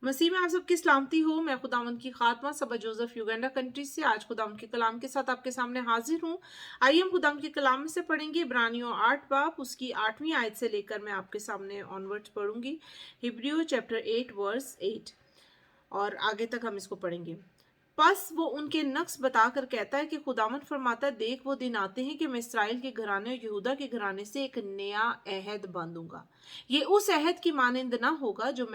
मसीह में आप सबकी सलामती हो। मैं खुदावंद की खात्मा सबा जोसेफ युगांडा कंट्री से आज खुदावंद के कलाम के साथ आपके सामने हाजिर हूँ। आइए हम खुदावंद के कलाम में से पढ़ेंगे इब्रानियों 8 बाब उसकी 8वीं आयत से लेकर मैं आपके सामने ऑनवर्ड्स पढ़ूंगी। हिब्रियो चैप्टर 8 वर्स 8 और आगे तक हम इसको पढ़ेंगे। बस वो उनके नक्श बताकर कहता है कि खुदावंद फरमाता है, देख वो दिन आते हैं कि मैं इस्राएल के घराने और यहूदा के घराने से एक नया अहद बांधूंगा। ये उस अहद की मानिंद ना होगा जो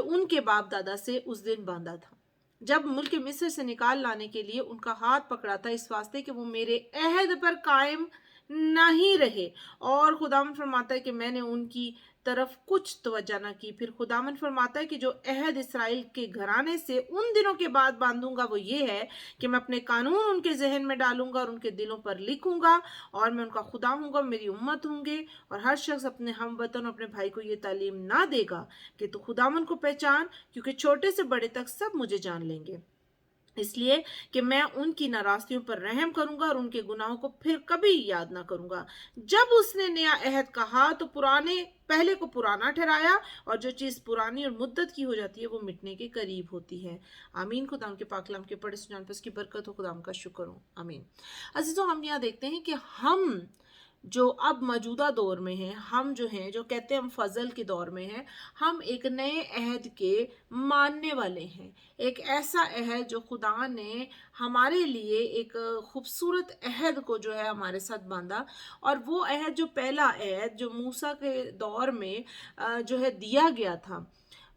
उनके बाप दादा से उस दिन बांधा था, जब मुल्क मिस्र से निकाल लाने के लिए उनका हाथ पकड़ा था, इस वास्ते कि वो मेरे अहद पर कायम नहीं रहे। और खुदावंद फरमाता है कि मैंने उनकी तरफ कुछ तवज्जो न की। फिर खुदावंद फरमाता है कि जो अहद इस्राएल के घराने से उन दिनों के बाद बांधूंगा वो ये है कि मैं अपने कानून उनके जहन में डालूंगा और उनके दिलों पर लिखूंगा, और मैं उनका खुदा हूंगा, मेरी उम्मत होंगे। और हर शख्स अपने हमवतन और अपने भाई को ये तालीम ना देगा कि तू खुदावंद को पहचान, क्योंकि छोटे से बड़े तक सब मुझे जान लेंगे, इसलिए कि मैं उनकी नाराजगियों पर रहम करूंगा और उनके गुनाहों को फिर कभी याद ना करूंगा। जब उसने नया अहद कहा तो पहले को पुराना ठहराया, और जो चीज पुरानी और मुद्दत की हो जाती है वो मिटने के करीब होती है। आमीन। खुदाम के पाकलाम के पढ़े सुनान पर इसकी बरकत हो, खुदाम का शुक्र हो। आमीन। अजीजों, हम यहाँ देखते हैं कि हम जो अब मौजूदा दौर में हैं, हम जो हैं, जो कहते हैं हम फजल के दौर में हैं, हम एक नए अहद के मानने वाले हैं। एक ऐसा अहद जो खुदा ने हमारे लिए एक खूबसूरत अहद को जो है हमारे साथ बांधा। और वो अहद, जो पहला अहद जो मूसा के दौर में जो है दिया गया था,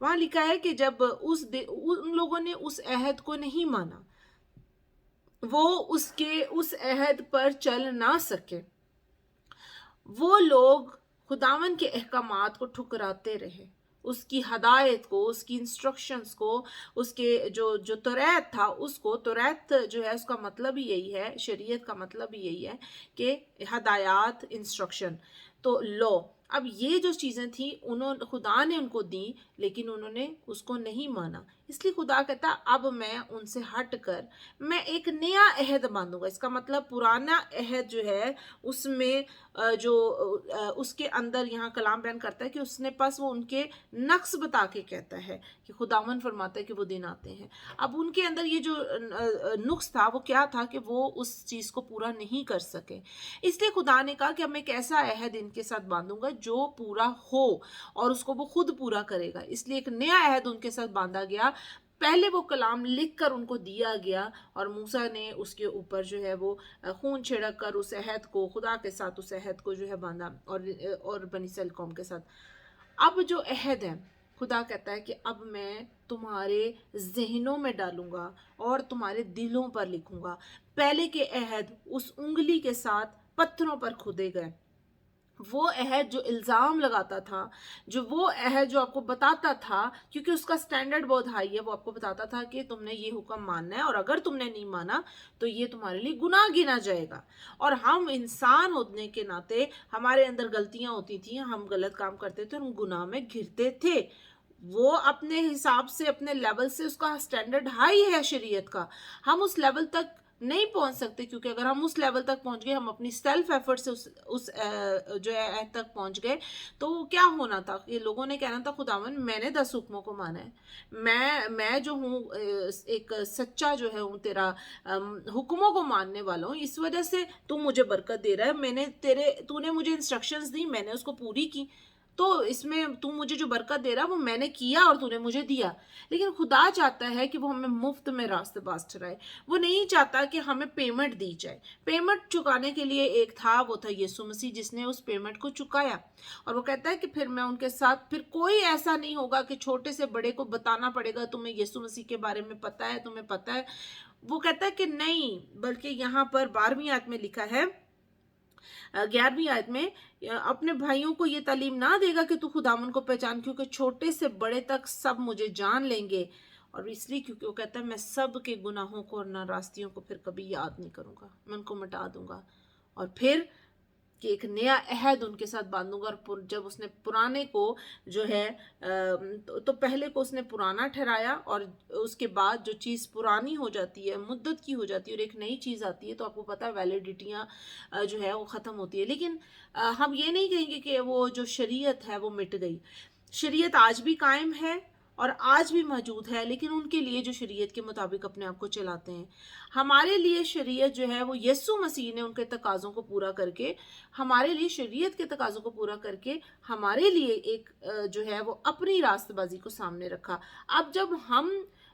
वहाँ लिखा है कि जब उन लोगों ने उस अहद को नहीं माना, वो उस अहद पर चल ना सके, वो लोग खुदावन के अहकामात को ठुकराते रहे, उसकी हदायत को, उसकी इंस्ट्रक्शंस को, उसके जो जो तौरात था उसको, तौरात जो है उसका मतलब ही यही है, शरीयत का मतलब ही यही है कि हदायत, इंस्ट्रक्शन, तो लॉ। अब ये जो चीज़ें थी खुदा ने उनको दी, लेकिन उन्होंने उसको नहीं माना। इसलिए खुदा कहता अब मैं उनसे हट कर मैं एक नया अहद बांधूंगा। इसका मतलब पुराना अहद जो है उसमें उसके अंदर यहाँ कलाम बयान करता है कि उसने पास वो उनके नक्श बता के कहता है कि खुदावन फरमाता है कि वो दिन आते हैं। अब उनके अंदर ये जो नुक्स था वो क्या था कि वो उस चीज़ को पूरा नहीं कर सके। इसलिए खुदा ने कहा कि अब मैं एक ऐसा अहद इनके साथ बांधूंगा जो पूरा हो, और उसको वो खुद पूरा करेगा। इसलिए एक नया अहद उनके साथ बांधा गया। पहले वो कलाम लिख कर उनको दिया गया, और मूसा ने उसके ऊपर जो है वो खून छिड़क कर उस अहद को, खुदा के साथ उस अहद को जो है बांधा, और बनी इस्राएल कौम के साथ। अब जो अहद है, खुदा कहता है कि अब मैं तुम्हारे जहनों में डालूंगा और तुम्हारे दिलों पर लिखूंगा। पहले के अहद उस उंगली के साथ पत्थरों पर खुदे गए। वो अहद जो इल्ज़ाम लगाता था, वो अहद जो आपको बताता था, क्योंकि उसका स्टैंडर्ड बहुत हाई है, वो आपको बताता था कि तुमने ये हुक्म मानना है, और अगर तुमने नहीं माना तो ये तुम्हारे लिए गुनाह गिना जाएगा। और हम इंसान होने के नाते हमारे अंदर गलतियां होती थी, हम गलत काम करते थे, हम गुनाह में घिरते थे। वो अपने हिसाब से, अपने लेवल से, उसका स्टैंडर्ड हाई है शरीयत का, हम उस लेवल तक नहीं पहुंच सकते, क्योंकि अगर हम उस लेवल तक पहुंच गए, हम अपनी सेल्फ एफर्ट से जो है तक पहुंच गए, तो क्या होना था कि लोगों ने कहना था खुदावन मैंने 10 हुक्मों को माना है, मैं जो हूँ एक सच्चा जो है हूँ तेरा हुक्मों को मानने वाला हूँ, इस वजह से तू मुझे बरकत दे रहा है, तूने मुझे इंस्ट्रक्शंस दी, मैंने उसको पूरी की, तो इसमें तू मुझे जो बरकत दे रहा वो मैंने किया और तूने मुझे दिया। लेकिन खुदा चाहता है कि वो हमें मुफ्त में रास्ते बाज ठहराए। वो नहीं चाहता कि हमें पेमेंट दी जाए। पेमेंट चुकाने के लिए एक था, वो था यीशु मसीह, जिसने उस पेमेंट को चुकाया। और वो कहता है कि फिर मैं उनके साथ, फिर कोई ऐसा नहीं होगा कि छोटे से बड़े को बताना पड़ेगा तुम्हें यीशु मसीह के बारे में पता है, तुम्हें पता है। वो कहता है कि नहीं, बल्कि यहाँ पर 12वीं आयत में लिखा है, 11वीं आयत में, अपने भाइयों को ये तालीम ना देगा कि तू खुदावन को पहचान, क्योंकि छोटे से बड़े तक सब मुझे जान लेंगे। और इसलिए क्योंकि वो कहता है मैं सब के गुनाहों को और नाराज़गियों को फिर कभी याद नहीं करूंगा, मैं उनको मिटा दूंगा। और फिर कि एक नया अहद उनके साथ बांधूंगा। और जब उसने पुराने को जो है तो पहले को उसने पुराना ठहराया, और उसके बाद जो चीज़ पुरानी हो जाती है, मुद्दत की हो जाती है, और एक नई चीज़ आती है, तो आपको पता है वैलिडिटियाँ जो है वो ख़त्म होती है। लेकिन हम ये नहीं कहेंगे कि वो जो शरीयत है वो मिट गई। शरीयत आज भी कायम है, और आज भी मौजूद है, लेकिन उनके लिए जो शरीयत के मुताबिक अपने आप को चलाते हैं। हमारे लिए शरीयत जो है वो यीशु मसीह ने उनके तकाज़ों को पूरा करके, हमारे लिए शरीयत के तकाज़ों को पूरा करके हमारे लिए एक जो है वो अपनी रास्तबाजी को सामने रखा। अब जब हम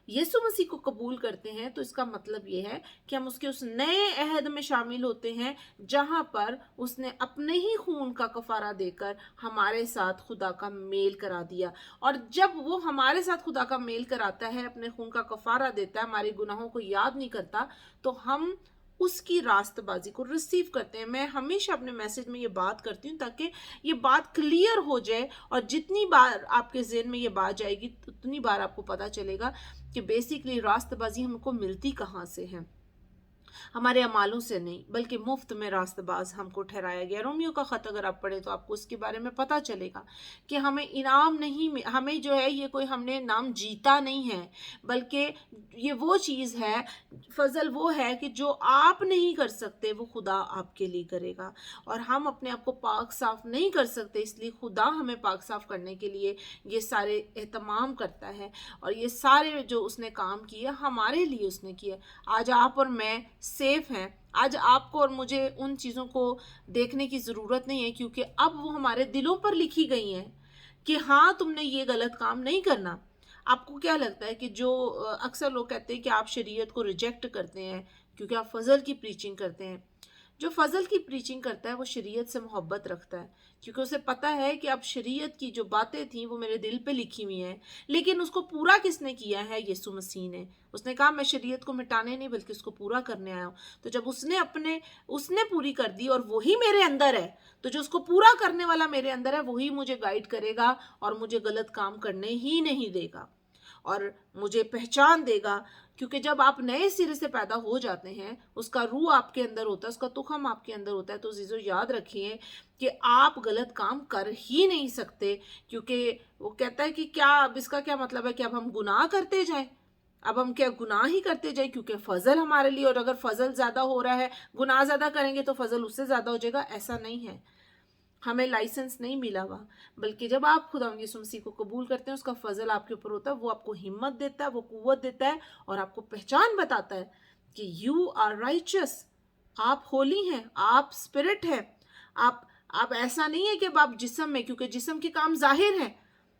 यीशु मसीह को कबूल करते हैं तो इसका मतलब ये है कि हम उसके उस नए अहद में शामिल होते हैं जहां पर उसने अपने ही खून का कफारा देकर हमारे साथ खुदा का मेल करा दिया। और जब वो हमारे साथ खुदा का मेल कराता है, अपने खून का कफारा देता है, हमारे गुनाहों को याद नहीं करता, तो हम उसकी रास्तबाजी को रिसीव करते हैं। मैं हमेशा अपने मैसेज में ये बात करती हूँ ताकि ये बात क्लियर हो जाए, और जितनी बार आपके ज़हन में ये बात जाएगी उतनी बार आपको पता चलेगा कि बेसिकली रास्तबाजी हमको मिलती कहाँ से है। हमारे अमालों से नहीं, बल्कि मुफ्त में रास्तबाज हमको ठहराया गया। रोमियो का ख़त अगर आप पढ़ें तो आपको उसके बारे में पता चलेगा कि हमें इनाम नहीं, हमें जो है ये कोई हमने नाम जीता नहीं है, बल्कि ये वो चीज़ है, फजल वो है कि जो आप नहीं कर सकते वो खुदा आपके लिए करेगा। और हम अपने आप को पाक साफ नहीं कर सकते, इसलिए खुदा हमें पाक साफ करने के लिए ये सारे एहतमाम करता है, और ये सारे जो उसने काम किए हमारे लिए उसने किए। आज आप और मैं सेफ हैं। आज आपको और मुझे उन चीज़ों को देखने की ज़रूरत नहीं है, क्योंकि अब वो हमारे दिलों पर लिखी गई हैं कि हाँ, तुमने ये गलत काम नहीं करना। आपको क्या लगता है कि जो अक्सर लोग कहते हैं कि आप शरीयत को रिजेक्ट करते हैं क्योंकि आप फजल की प्रीचिंग करते हैं। जो फजल की प्रीचिंग करता है वो शरीयत से मोहब्बत रखता है, क्योंकि उसे पता है कि अब शरीयत की जो बातें थी वो मेरे दिल पे लिखी हुई हैं, लेकिन उसको पूरा किसने किया है? यीशु मसीह ने। उसने कहा मैं शरीयत को मिटाने नहीं बल्कि उसको पूरा करने आया हूँ। तो जब उसने पूरी कर दी और वही मेरे अंदर है, तो जो उसको पूरा करने वाला मेरे अंदर है वही मुझे गाइड करेगा और मुझे गलत काम करने ही नहीं देगा और मुझे पहचान देगा। क्योंकि जब आप नए सिरे से पैदा हो जाते हैं, उसका रूह आपके अंदर होता है, उसका तुखम आपके अंदर होता है, तो चीज़ों याद रखिए कि आप गलत काम कर ही नहीं सकते। क्योंकि वो कहता है कि क्या अब इसका क्या मतलब है कि अब हम गुनाह करते जाएं, अब हम क्या गुनाह ही करते जाएं, क्योंकि फजल हमारे लिए, और अगर फजल ज़्यादा हो रहा है, गुनाह ज़्यादा करेंगे तो फजल उससे ज़्यादा हो जाएगा। ऐसा नहीं है, हमें लाइसेंस नहीं मिला हुआ, बल्कि जब आप खुदा यीशु मसीह को कबूल करते हैं, उसका फजल आपके ऊपर होता है, वो आपको हिम्मत देता है, वो कुव्वत देता है और आपको पहचान बताता है कि यू आर राइचस, आप होली हैं, आप स्पिरिट हैं, आप ऐसा नहीं है कि आप जिस्म में, क्योंकि जिस्म के काम जाहिर हैं,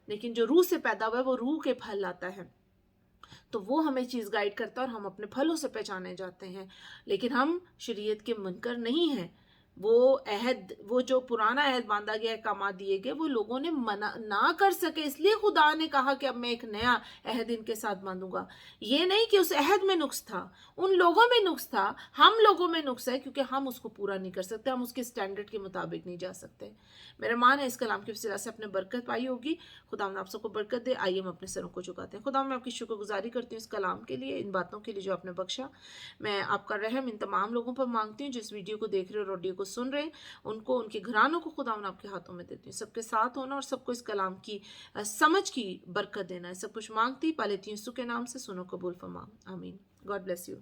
लेकिन जो रूह से पैदा हुआ है वो रूह के फल लाता है। तो वो हमें चीज़ गाइड करता है और हम अपने फलों से पहचाने जाते हैं। लेकिन हम शरीयत के मुनकर नहीं हैं। वो जो पुराना अहद बांधा गया है, कामात दिए गए, वो लोगों ने मना ना कर सके, इसलिए खुदा ने कहा कि अब मैं एक नया अहद इनके साथ बांधूंगा। ये नहीं कि उस अहद में नुक्स था, उन लोगों में नुक्स था, हम लोगों में नुक्स है, क्योंकि हम उसको पूरा नहीं कर सकते, हम उसके स्टैंडर्ड के मुताबिक नहीं जा सकते। मेरा मान है इस कलाम की वसीला से अपने बरकत पाई होगी। खुदा आप सबको बरकत दे। आइए हम अपने सरों को झुकाते हैं। खुदा मैं आपकी शुक्रगुजारी करती हूँ इस कलाम के लिए, इन बातों के लिए जो आपने बख्शा। मैं आपका रहम इन तमाम लोगों पर मांगती हूँ जिस वीडियो को देख रहे और ऑडियो को सुन रहे हैं, उनको, उनके घरानों को खुदा आपके हाथों में देती हूँ। सबके साथ होना और सबको इस कलाम की समझ की बरकत देना है। सब कुछ मांगती पा लेती हूँ यीशु के नाम से, सुनो कबूल फरमा, आमीन। God bless you.